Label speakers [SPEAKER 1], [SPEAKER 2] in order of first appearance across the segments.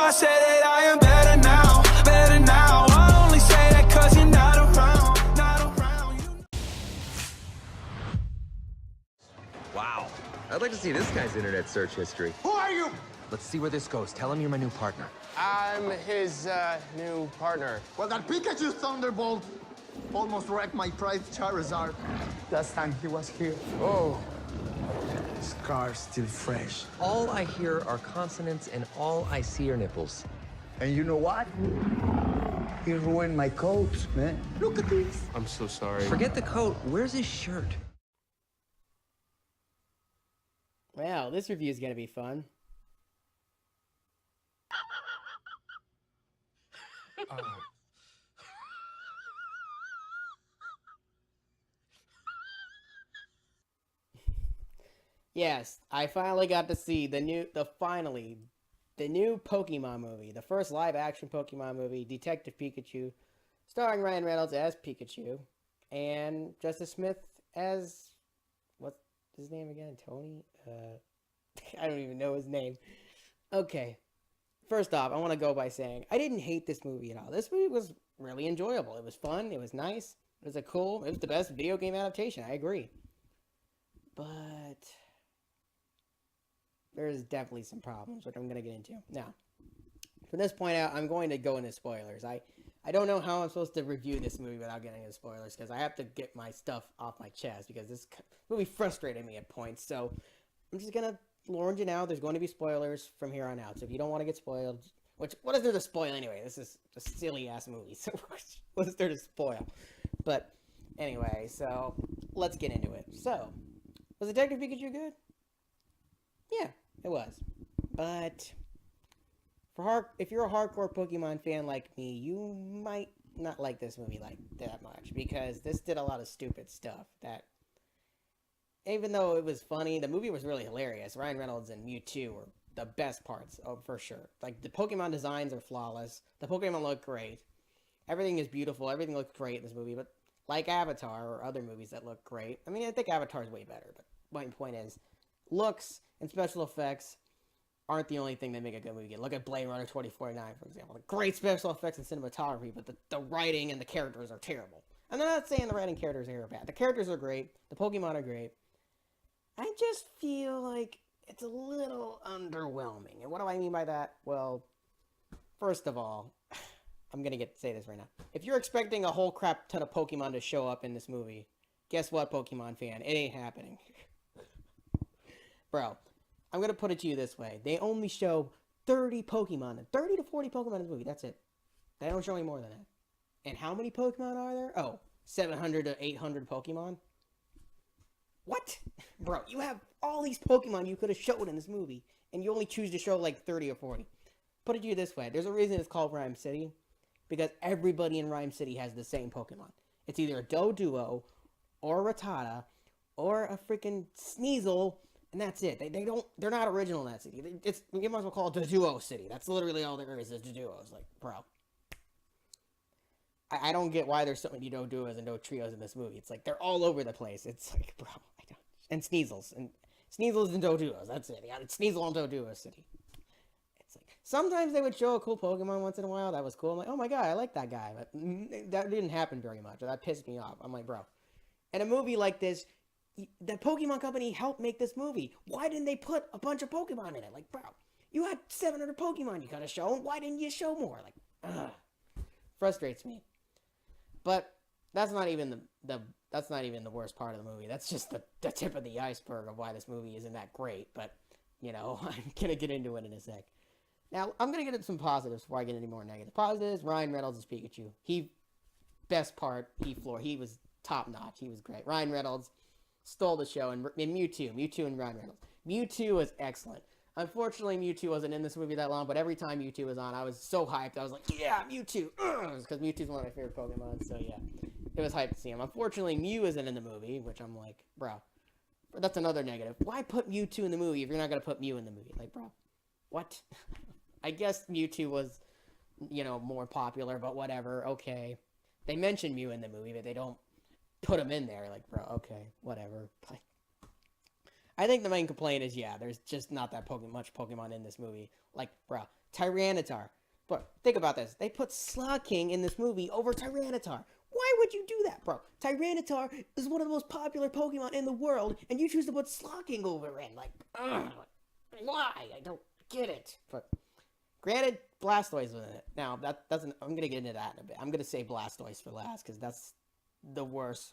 [SPEAKER 1] I say that I am better now, better now. I only say that cause you're not around, not around.
[SPEAKER 2] Wow. I'd like to see this guy's internet search history.
[SPEAKER 3] Who are you?
[SPEAKER 2] Let's see where this goes. Tell him you're my new partner.
[SPEAKER 4] I'm his new partner.
[SPEAKER 3] Well, that Pikachu Thunderbolt almost wrecked my prized Charizard. Last time he was here.
[SPEAKER 4] Oh.
[SPEAKER 3] Scar's still fresh.
[SPEAKER 2] All I hear are consonants and all I see are nipples.
[SPEAKER 3] And you know what? He ruined my coat, man. Look at this.
[SPEAKER 4] I'm so sorry.
[SPEAKER 2] Forget the coat. Where's his shirt?
[SPEAKER 5] Well, this review is going to be fun. Yes, I finally got to see the new Pokemon movie, the first live-action Pokemon movie, Detective Pikachu, starring Ryan Reynolds as Pikachu, and Justice Smith as, what's his name again? Tony? I don't even know his name. Okay, first off, I want to go by saying, I didn't hate this movie at all. This movie was really enjoyable. It was fun, it was nice, it was the best video game adaptation, I agree. But there's definitely some problems, which I'm going to get into. Now, from this point out, I'm going to go into spoilers. I don't know how I'm supposed to review this movie without getting into spoilers, because I have to get my stuff off my chest, because this movie frustrated me at points. So I'm just going to warn you now, there's going to be spoilers from here on out. So if you don't want to get spoiled, what is there to spoil anyway? This is a silly-ass movie, so what is there to spoil? But anyway, so let's get into it. So, was Detective Pikachu good? Yeah, it was. But if you're a hardcore Pokemon fan like me, you might not like this movie like that much, because this did a lot of stupid stuff that, even though it was funny, the movie was really hilarious. Ryan Reynolds and Mewtwo were the best parts, for sure. Like, the Pokemon designs are flawless. The Pokemon look great. Everything is beautiful. Everything looks great in this movie. But like Avatar or other movies that look great, I mean, I think Avatar is way better. But my point is, looks and special effects aren't the only thing that make a good movie. Look at Blade Runner 2049, for example. The great special effects and cinematography, but the writing and the characters are terrible. And I'm not saying the writing characters here are bad. The characters are great. The Pokemon are great. I just feel like it's a little underwhelming. And what do I mean by that? Well, first of all, I'm going to say this right now. If you're expecting a whole crap ton of Pokemon to show up in this movie, guess what, Pokemon fan? It ain't happening. Bro, I'm going to put it to you this way. They only show 30 Pokemon, 30 to 40 Pokemon in the movie. That's it. They don't show any more than that. And how many Pokemon are there? Oh, 700 to 800 Pokemon? What? Bro, you have all these Pokemon you could have showed in this movie, and you only choose to show like 30 or 40. Put it to you this way. There's a reason it's called Rhyme City, because everybody in Rhyme City has the same Pokemon. It's either a Doduo, or a Rattata, or a freaking Sneasel, and that's it. They're not original in that city. You might as well call it Doduo City. That's literally all there is Doduos. Like, bro. I don't get why there's so many Doduos and Dotrios in this movie. It's like, they're all over the place. It's like, bro, I don't. And Sneasels. And Sneasels and Doduos. That's it. Yeah, it's Sneasel and Doduo City. It's like, sometimes they would show a cool Pokemon once in a while. That was cool. I'm like, oh my god, I like that guy. But that didn't happen very much. That pissed me off. I'm like, bro. In a movie like this, the Pokemon Company helped make this movie. Why didn't they put a bunch of Pokemon in it? Like, bro, you had 700 Pokemon you gotta show. Why didn't you show more? Like, ugh. Frustrates me. But that's not even the worst part of the movie. That's just the tip of the iceberg of why this movie isn't that great. But, you know, I'm going to get into it in a sec. Now, I'm going to get into some positives before I get into more negative. Positives, Ryan Reynolds is Pikachu. Best part, he was top notch. He was great. Ryan Reynolds stole the show. And Mewtwo and Ryan Reynolds. Mewtwo was excellent. Unfortunately, Mewtwo wasn't in this movie that long, but every time Mewtwo was on, I was so hyped. I was like, yeah, Mewtwo! Because Mewtwo's one of my favorite Pokemon, so yeah. It was hyped to see him. Unfortunately, Mew isn't in the movie, which I'm like, bro. That's another negative. Why put Mewtwo in the movie if you're not going to put Mew in the movie? Like, bro, what? I guess Mewtwo was, you know, more popular, but whatever, okay. They mention Mew in the movie, but they don't put him in there. Like, bro, okay, whatever. But I think the main complaint is, yeah, there's just not that much Pokemon in this movie. Like, bro, Tyranitar. But think about this. They put Slowking in this movie over Tyranitar. Why would you do that, bro? Tyranitar is one of the most popular Pokemon in the world, and you choose to put Slowking over it. Like, ugh, why? I don't get it. But granted, Blastoise was in it. Now, that doesn't... I'm going to get into that in a bit. I'm going to say Blastoise for last, because that's the worst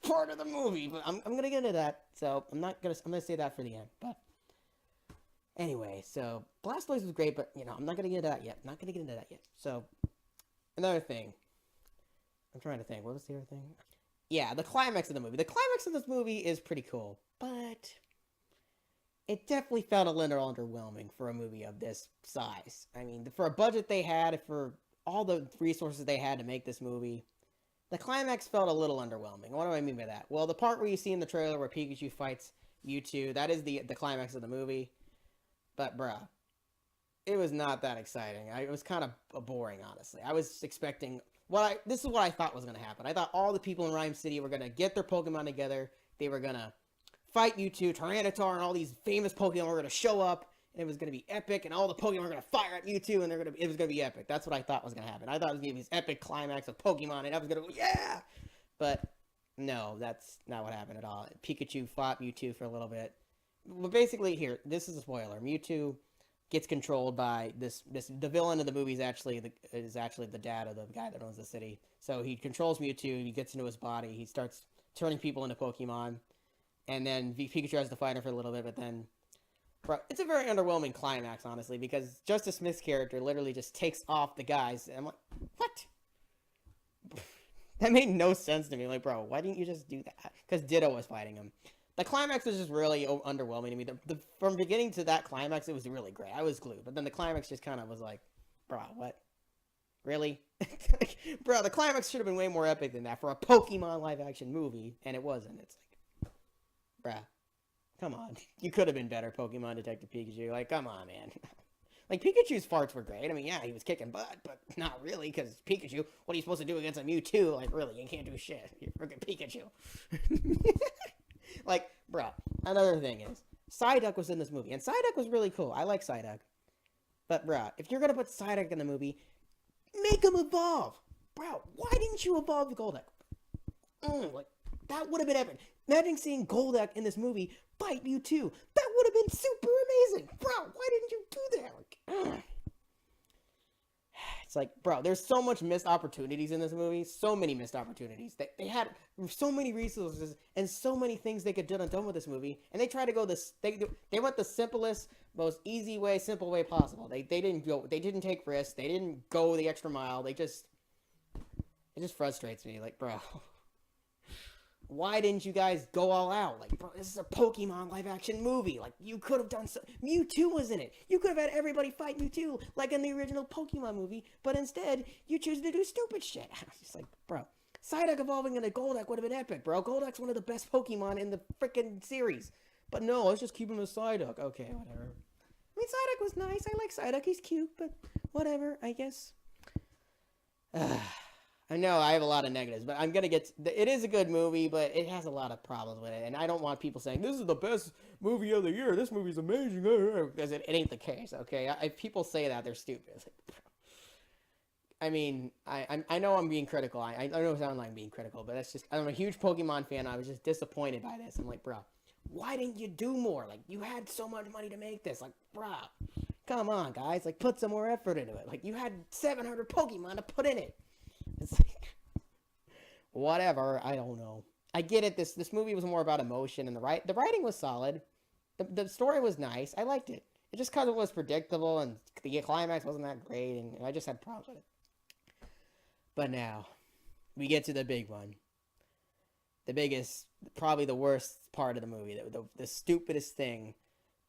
[SPEAKER 5] part of the movie. But I'm going to get into that, so I'm going to say that for the end. But anyway, so Blastoise was great, but, you know, I'm not going to get into that yet. So, another thing. I'm trying to think. What was the other thing? Yeah, the climax of the movie. The climax of this movie is pretty cool, but it definitely felt a little underwhelming for a movie of this size. I mean, for a budget they had, for all the resources they had to make this movie, the climax felt a little underwhelming. What do I mean by that? Well, the part where you see in the trailer where Pikachu fights Mewtwo, that is the climax of the movie. But, bruh, it was not that exciting. It was kind of boring, honestly. I was expecting... This is what I thought was going to happen. I thought all the people in Rhyme City were going to get their Pokemon together. They were going to fight Mewtwo, Tyranitar, and all these famous Pokemon were going to show up. And it was going to be epic, and all the Pokemon were going to fire at Mewtwo, and it was going to be epic. That's what I thought was going to happen. I thought it was going to be this epic climax of Pokemon, and I was going to go, yeah! But, no, that's not what happened at all. Pikachu fought Mewtwo for a little bit. But basically, here, this is a spoiler. Mewtwo gets controlled by the villain of the movie is actually the dad of the guy that owns the city. So he controls Mewtwo, he gets into his body, he starts turning people into Pokemon, and then Pikachu has to fight him for a little bit, but then... Bro, it's a very underwhelming climax, honestly, because Justice Smith's character literally just takes off the guys, and I'm like, what? That made no sense to me. Like, bro, why didn't you just do that? Because Ditto was fighting him. The climax was just really underwhelming to me. From beginning to that climax, it was really great. I was glued. But then the climax just kind of was like, bro, what? Really? Bro, the climax should have been way more epic than that for a Pokemon live-action movie, and it wasn't. It's like, bruh, come on. You could have been better, Pokemon Detective Pikachu. Like, come on, man. Like, Pikachu's farts were great. I mean, yeah, he was kicking butt, but not really, because Pikachu, what are you supposed to do against a Mewtwo? Like, really, you can't do shit. You're freaking Pikachu. Like, bro, another thing is, Psyduck was in this movie, and Psyduck was really cool. I like Psyduck. But, bro, if you're gonna put Psyduck in the movie, make him evolve. Bro, why didn't you evolve Golduck? Like, that would have been epic. Imagine seeing Golduck in this movie fight Mewtwo. That would have been super amazing. Bro, why didn't you do that? Like, it's like, bro, there's so much missed opportunities in this movie. So many missed opportunities. They had so many resources and so many things they could have done with this movie. And they tried to go this... They went the simplest, most easy way, simple way possible. They didn't take risks. They didn't go the extra mile. It just frustrates me. Like, bro... Why didn't you guys go all out? Like, bro, this is a Pokemon live-action movie. Like, you could have done so... Mewtwo was in it. You could have had everybody fight Mewtwo, like in the original Pokemon movie, but instead, you choose to do stupid shit. I was just like, bro, Psyduck evolving into Golduck would have been epic, bro. Golduck's one of the best Pokemon in the freaking series. But no, let's just keep him as Psyduck. Okay, whatever. I mean, Psyduck was nice. I like Psyduck. He's cute, but whatever, I guess. I know I have a lot of negatives, but I'm going to get... It is a good movie, but it has a lot of problems with it. And I don't want people saying, this is the best movie of the year. This movie's amazing. Because it ain't the case, okay? If people say that, they're stupid. Like, I mean, I know I'm being critical. I know it sounds like I'm being critical, but that's just... I'm a huge Pokemon fan. I was just disappointed by this. I'm like, bro, why didn't you do more? Like, you had so much money to make this. Like, bro, come on, guys. Like, put some more effort into it. Like, you had 700 Pokemon to put in it. It's like, whatever, I don't know. I get it, this movie was more about emotion, and the writing was solid. The story was nice, I liked it. It just kind of was predictable, and the climax wasn't that great, and I just had problems with it. But now, we get to the big one. The biggest, probably the worst part of the movie, the stupidest thing,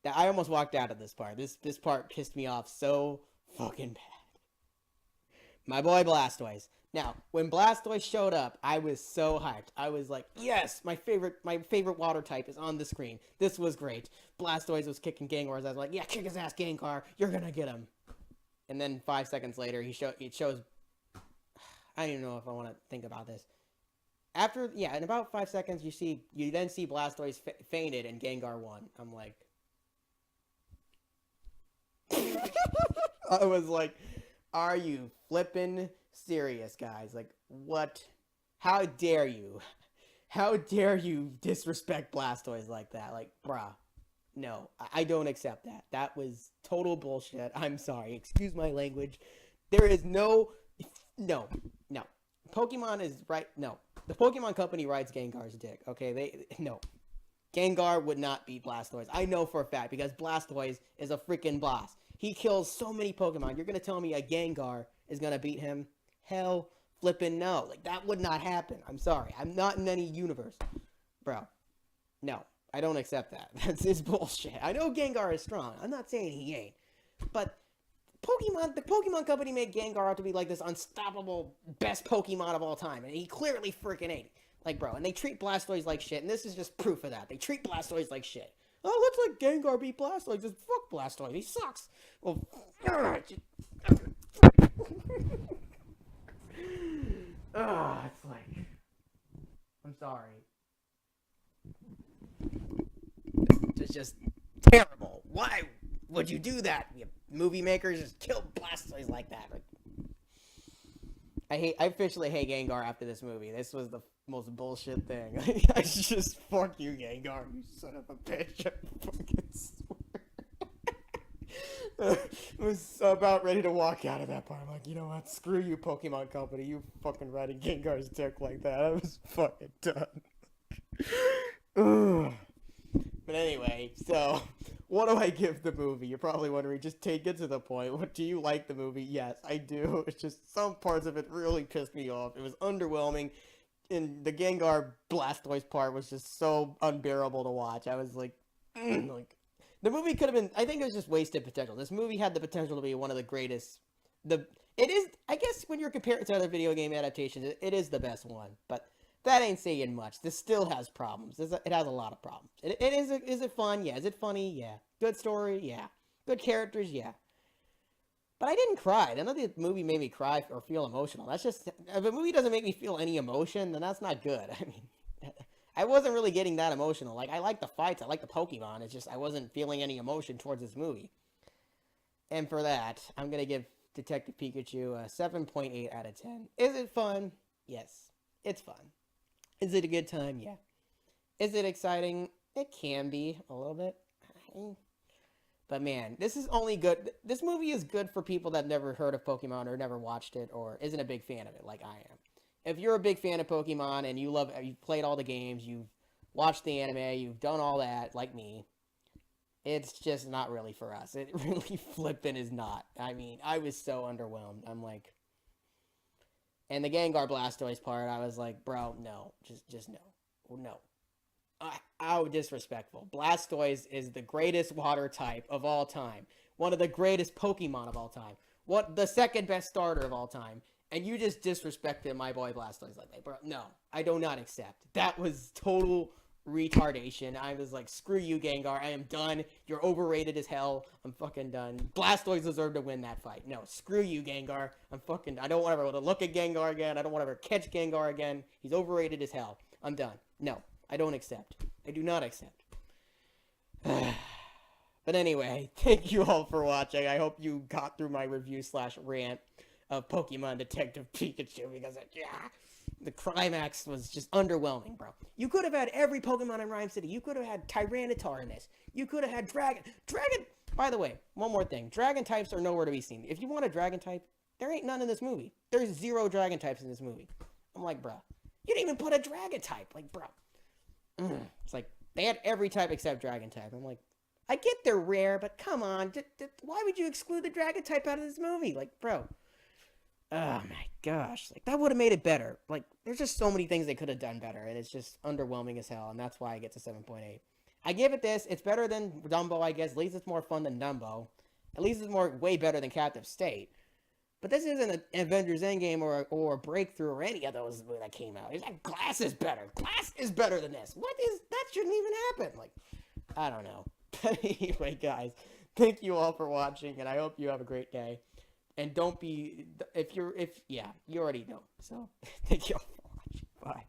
[SPEAKER 5] that I almost walked out of this part. This part pissed me off so fucking bad. My boy Blastoise. Now, when Blastoise showed up, I was so hyped. I was like, yes, my favorite water type is on the screen. This was great. Blastoise was kicking Gengar's. I was like, yeah, kick his ass, Gengar. You're gonna get him. And then 5 seconds later, it shows... I don't even know if I want to think about this. In about 5 seconds, you then see Blastoise fainted and Gengar won. I'm like... I was like, are you flipping serious, guys? Like, what? How dare you? How dare you disrespect Blastoise like that? Like, bruh. No, I don't accept that. That was total bullshit. I'm sorry. Excuse my language. There is no. Pokemon is right. No. The Pokemon Company rides Gengar's dick. Okay? No. Gengar would not beat Blastoise. I know for a fact because Blastoise is a freaking boss. He kills so many Pokemon. You're going to tell me a Gengar is going to beat him? Hell flippin' no. Like, that would not happen. I'm sorry. I'm not in any universe. Bro. No. I don't accept that. That's bullshit. I know Gengar is strong. I'm not saying he ain't. But the Pokemon Company made Gengar out to be like this unstoppable best Pokemon of all time. And he clearly freaking ain't. Like, bro, and they treat Blastoise like shit. And this is just proof of that. They treat Blastoise like shit. Oh, let's let Gengar beat Blastoise. Just fuck Blastoise. He sucks. Well, it's like, I'm sorry. It's just terrible. Why would you do that? You movie makers just kill Blastoise like that. I officially hate Gengar after this movie. This was the most bullshit thing. I just fuck you, Gengar, you son of a bitch. I fucking swear. I was about ready to walk out of that part. I'm like, you know what? Screw you, Pokemon Company. You fucking riding Gengar's dick like that. I was fucking done. Ugh. But anyway, so what do I give the movie? You're probably wondering, just take it to the point. What do you like the movie? Yes, I do. It's just some parts of it really pissed me off. It was underwhelming. And the Gengar Blastoise part was just so unbearable to watch. I was like, the movie could have been, I think it was just wasted potential. This movie had the potential to be one of the greatest. It is, I guess when you're comparing it to other video game adaptations, it is the best one. But that ain't saying much. This still has problems. It has a lot of problems. Is it fun? Yeah. Is it funny? Yeah. Good story? Yeah. Good characters? Yeah. But I didn't cry. None of the movie made me cry or feel emotional. That's just, if a movie doesn't make me feel any emotion, then that's not good. I mean, I wasn't really getting that emotional. Like, I like the fights. I like the Pokemon. It's just I wasn't feeling any emotion towards this movie. And for that, I'm going to give Detective Pikachu a 7.8 out of 10. Is it fun? Yes. It's fun. Is it a good time? Yeah. Is it exciting? It can be a little bit. But man, this is only good. This movie is good for people that never heard of Pokemon or never watched it or isn't a big fan of it like I am. If you're a big fan of Pokemon and you've played all the games, you've watched the anime, you've done all that like me, it's just not really for us. It really flippin' is not. I mean, I was so underwhelmed. I'm like, and the Gengar Blastoise part, I was like, bro, no, just no. No. How disrespectful. Blastoise is the greatest water type of all time. One of the greatest Pokemon of all time. The second best starter of all time. And you just disrespected my boy Blastoise like that, bro. No, I do not accept. That was total retardation. I was like, screw you, Gengar. I am done. You're overrated as hell. I'm fucking done. Blastoise deserved to win that fight. No, screw you, Gengar. I don't want to ever look at Gengar again. I don't want to ever catch Gengar again. He's overrated as hell. I'm done. No, I don't accept. I do not accept. But anyway, thank you all for watching. I hope you got through my review/rant of Pokemon Detective Pikachu because the climax was just underwhelming, bro. You could have had every Pokemon in Rhyme City. You could have had Tyranitar in this. You could have had Dragon. By the way, one more thing. Dragon types are nowhere to be seen. If you want a Dragon type, there ain't none in this movie. There's 0 Dragon types in this movie. I'm like, bro, you didn't even put a Dragon type. Like, bro. It's like, they had every type except Dragon type. I'm like, I get they're rare, but come on. Why would you exclude the Dragon type out of this movie? Like, bro. Oh my gosh. Like, that would have made it better. Like, there's just so many things they could have done better, and it's just underwhelming as hell, and that's why I get to 7.8. I give it this. It's better than Dumbo, I guess. At least it's more fun than Dumbo. At least it's way better than Captive State. But this isn't an Avengers Endgame or Breakthrough or any of those that came out. It's like, Glass is better. Glass is better than this. That shouldn't even happen. Like, I don't know. But anyway, guys, thank you all for watching, and I hope you have a great day. And don't be, you already know. So, thank you all for watching. Bye.